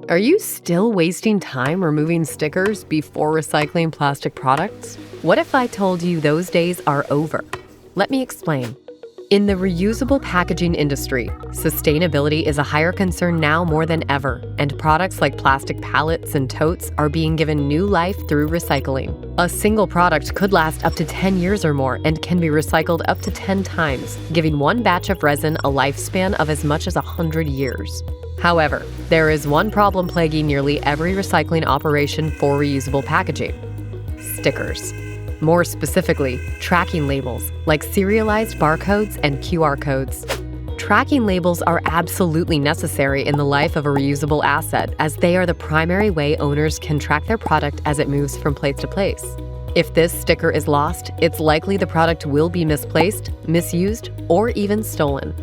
Are you still wasting time removing stickers before recycling plastic products? What if I told you those days are over? Let me explain. In the reusable packaging industry, sustainability is a higher concern now more than ever, and products like plastic pallets and totes are being given new life through recycling. A single product could last up to 10 years or more and can be recycled up to 10 times, giving one batch of resin a lifespan of as much as 100 years. However, there is one problem plaguing nearly every recycling operation for reusable packaging: stickers. More specifically, tracking labels, like serialized barcodes and QR codes. Tracking labels are absolutely necessary in the life of a reusable asset, as they are the primary way owners can track their product as it moves from place to place. If this sticker is lost, it's likely the product will be misplaced, misused, or even stolen.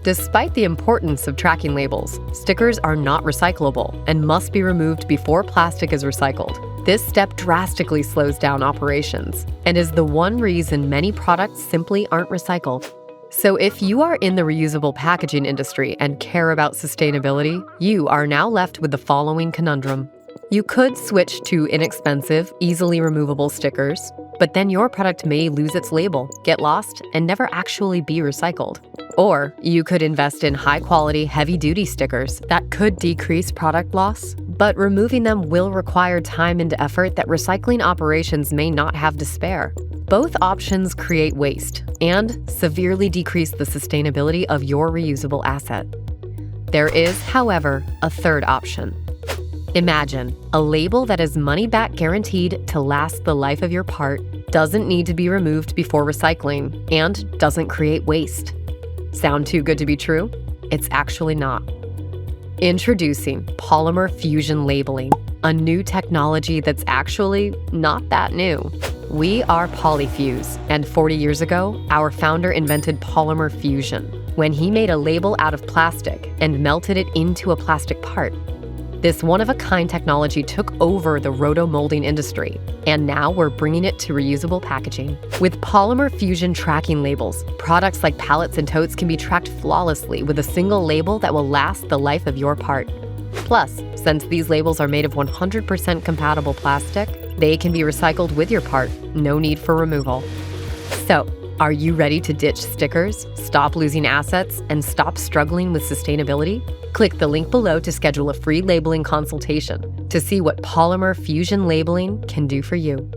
Despite the importance of tracking labels, stickers are not recyclable and must be removed before plastic is recycled. This step drastically slows down operations and is the one reason many products simply aren't recycled. So if you are in the reusable packaging industry and care about sustainability, you are now left with the following conundrum. You could switch to inexpensive, easily removable stickers, but then your product may lose its label, get lost, and never actually be recycled. Or you could invest in high-quality, heavy-duty stickers that could decrease product loss, but removing them will require time and effort that recycling operations may not have to spare. Both options create waste and severely decrease the sustainability of your reusable asset. There is, however, a third option. Imagine a label that is money-back guaranteed to last the life of your part, doesn't need to be removed before recycling, and doesn't create waste. Sound too good to be true? It's actually not. Introducing polymer fusion labeling, a new technology that's actually not that new. We are Polyfuze, and 40 years ago, our founder invented polymer fusion when he made a label out of plastic and melted it into a plastic part. This one-of-a-kind technology took over the roto-molding industry, and now we're bringing it to reusable packaging. With polymer fusion tracking labels, products like pallets and totes can be tracked flawlessly with a single label that will last the life of your part. Plus, since these labels are made of 100% compatible plastic, they can be recycled with your part, no need for removal. So, are you ready to ditch stickers, stop losing assets, and stop struggling with sustainability? Click the link below to schedule a free labeling consultation to see what polymer fusion labeling can do for you.